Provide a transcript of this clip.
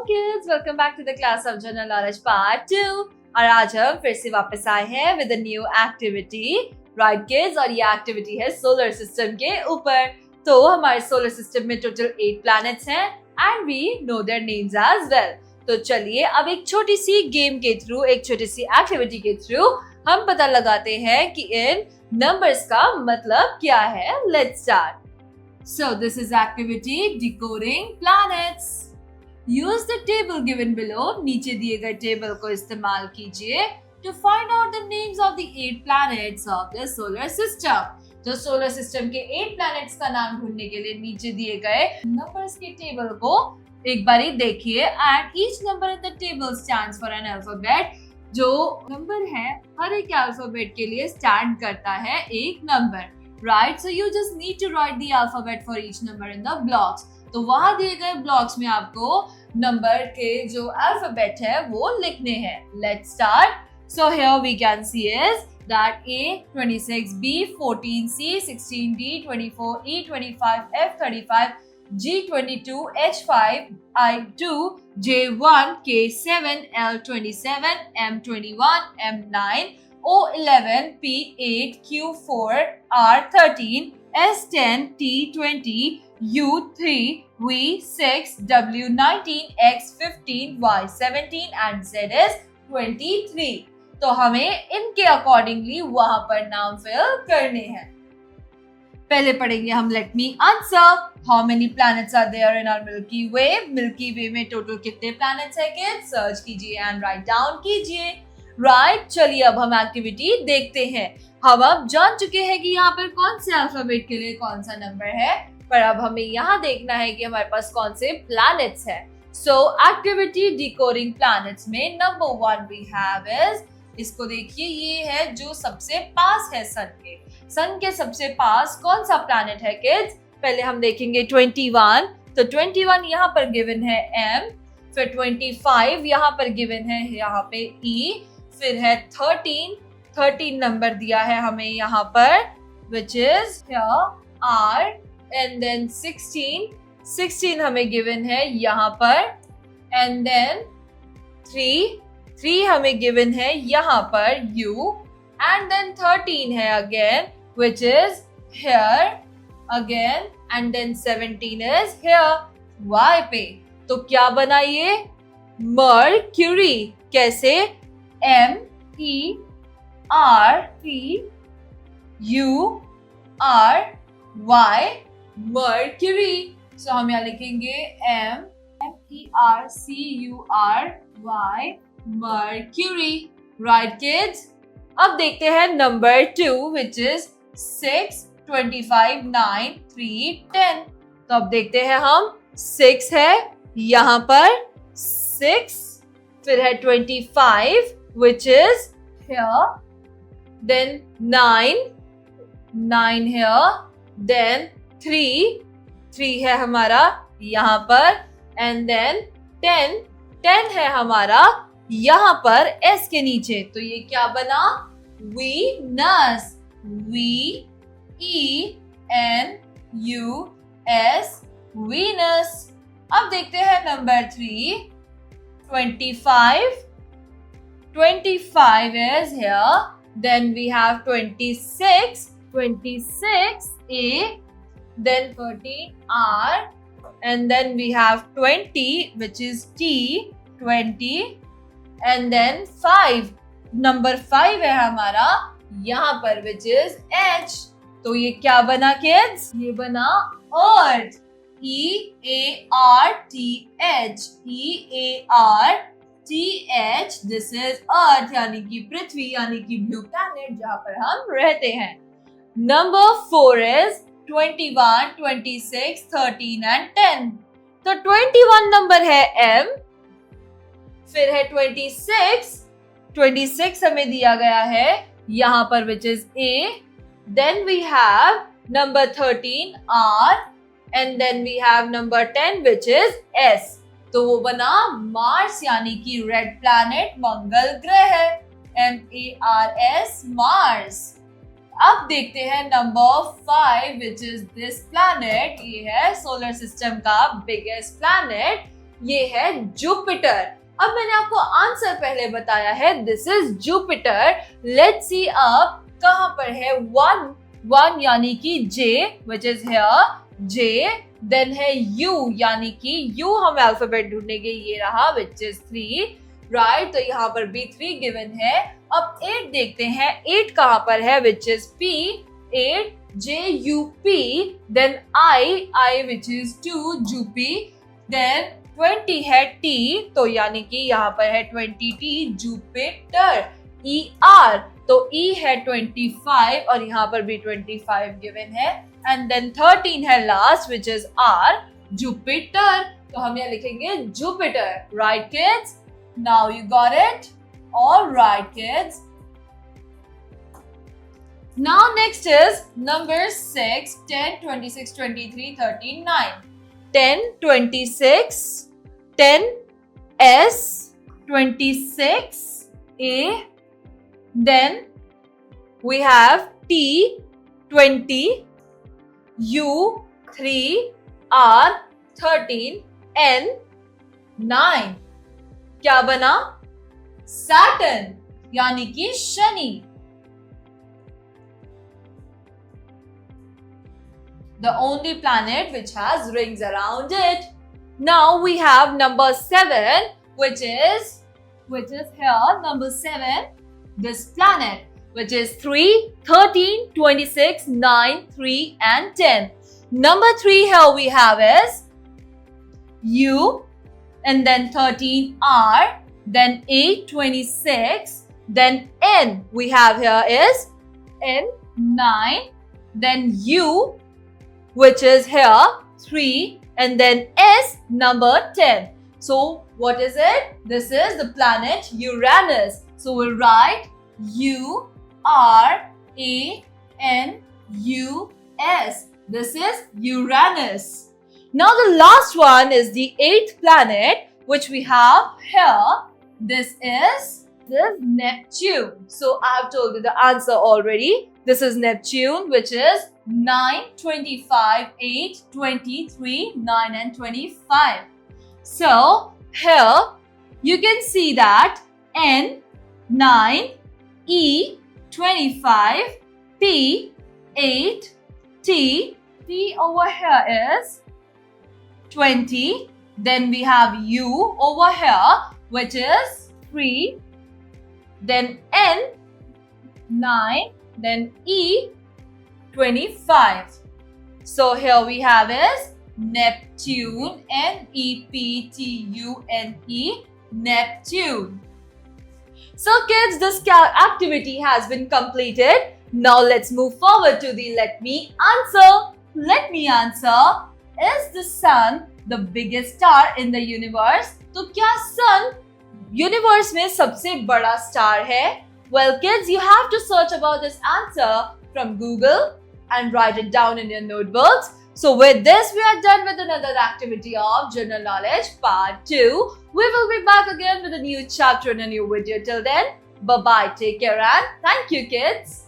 kids, welcome back to the class of General Knowledge Part 2 और आज हम फिर से वापस आए हैं with a new activity, right kids? और ये activity है solar system के ऊपर। तो हमारे solar system में total 8 planets हैं and we know their names as well। तो चलिए अब एक छोटी सी गेम के थ्रू, एक छोटी सी एक्टिविटी के थ्रू हम पता लगाते हैं कि इन नंबर्स का मतलब क्या है। Let's start. So this is activity decoding planets. Use the table given below. नीचे दिए गए टेबल को इस्तेमाल कीजिए to find out the names of the 8 planets of the solar system. तो सोलर सिस्टम के 8 प्लैनेट्स का नाम ढूंढने के लिए नीचे दिए गए नंबर्स के टेबल को एक बारी देखिए and each number in the table stands for an alphabet. जो नंबर है हर एक अल्फाबेट के लिए स्टैंड करता है एक number, right? So you just need to write the alphabet for each number in the blocks. तो वहां दिए गए ब्लॉक्स में आपको नंबर के जो अल्फाबेट है वो लिखने हैं। Let's start. So here we can see is that A, 26, B, 14, C, 16, D, 24, E, 25, F, 35, G, 22, H, 5, I, 2, J, 1, K, 7, L, 27, M, 21, M, 9, O, 11, P, 8, Q, 4, R, 13, S, 10, T, 20, U, 3, V, 6, W, 19, X, 15, Y, 17 and Z is 23. तो हमें इनके accordingly वहां पर नाम fill करने हैं। पहले पढ़ेंगे हम let me answer how many planets are there in our Milky Way. Milky Way में टोटल कितने प्लैनेट्स हैं किड्स? सर्च कीजिए एंड राइट डाउन कीजिए। राइट, चलिए अब हम एक्टिविटी देखते हैं। हम अब जान चुके हैं कि यहाँ पर कौन से अल्फाबेट के लिए कौन सा नंबर है, पर अब हमें यहाँ देखना है कि हमारे पास कौन से प्लैनेट्स हैं। सो एक्टिविटी डिकोडिंग प्लैनेट्स में नंबर 1 वी हैव इज, इसको देखिए, ये है जो सबसे पास है सन के। सन के सबसे पास कौन सा प्लैनेट है किड्स? पहले हम देखेंगे 21। तो 21 यहाँ पर गिवन है M, फिर 25 यहाँ पर गिवन है यहाँ पे E, फिर है 13 नंबर दिया है हमें यहाँ पर which is here R, and then 16 हमें गिवन है यहाँ पर, and then 3 हमें गिवन है यहाँ पर U, and then 13 है again which is here again, and then 17 is here Y पे। तो क्या बना ये? मर्क्यूरी। कैसे? MERCURY mercury. सो हम यहाँ लिखेंगे MERCURY मर्क्यूरी। राइट किड्स, अब देखते हैं नंबर 2 which is 6, 25, 9, 3, 10। तो अब देखते हैं हम 6 है यहाँ पर 6, फिर है 25 which is here, then 9 here, then 3 है हमारा यहाँ पर, and then 10 है हमारा यहाँ पर S के नीचे। तो ये क्या बना? वीनस। VENUS Venus. अब देखते हैं number 3 25 is here, then we have 26 A, then 13 R, and then we have 20 which is T, 20, and then 5 number 5 है हमारा यहाँ पर which is H। तो ये क्या बना किड्स? ये बना अर्थ। EARTH दिस इज अर्थ, यानी कि पृथ्वी, यानी कि ब्लू प्लैनेट जहाँ पर हम रहते हैं। Number 4 is 21, 26, 13 and 10। तो 21 नंबर है M, फिर है 26 हमें दिया गया है यहाँ पर which is A, then we have number 13 R, and then we have number 10 which is S। तो वो बना मार्स, यानी कि रेड प्लैनेट, मंगल ग्रह, MARS मार्स। अब देखते हैं number 5 which is this planet। ये है सोलर सिस्टम का बिगेस्ट प्लैनेट ये है जुपिटर। अब मैंने आपको आंसर पहले बताया है, this is Jupiter. Let's see अब कहां पर है वन यानी कि J, which is here J, then है यू यानी कि यू हम अल्फाबेट ढूंढेंगे, ये रहा विच इज 3, राइट। तो यहाँ पर भी 3 गिवन है। अब 8 देखते हैं, 8 कहां पर है, which is P, 8 JUP, then I which is 2 Zupee, then 20 है T, तो यानी कि यहाँ पर है 20T जुपिटर, ER, तो E है 25 और यहाँ पर भी 25 गिवन है, एंड देन 13 है last which is R, Jupiter. तो हम यहाँ लिखेंगे Jupiter, right kids? Now you got it? All right kids. Now next is number 6, 10, 26, 23, 13, 9. 10, 26, 10, S, 26, A, then we have T, 20, U, 3, R, 13, N, 9. क्या बना? Saturn, यानी कि Shani. The only planet which has rings around it. Now we have number 7, which is here, number 7, this planet, which is 3, 13, 26, 9, 3 and 10. Number 3 here we have is U, and then 13 R, then 8, 26, then N we have here is N, 9, then U, which is here 3, and then S, number 10. So what is it? This is the planet Uranus. So we'll write URANUS. This is Uranus. Now the last one is the 8th planet which we have here. This is Neptune. So I have told you the answer already. This is Neptune, which is 9, 25, 8, 23, 9 and 25. So here you can see that N, 9, E, 25, P, 8, T over here is 20. Then we have U over here, which is 3. Then N, 9, then E, 25. So here we have is Neptune, Neptune, Neptune. So kids, this activity has been completed. Now let's move forward to the let me answer. Let me answer. Is the sun the biggest star in the universe? तो क्या sun universe में सबसे बड़ा star है? Well kids, you have to search about this answer from Google and write it down in your notebooks. So with this, we are done with another activity of General Knowledge Part 2. We will be back again with a new chapter and a new video. Till then, bye-bye, take care and thank you kids.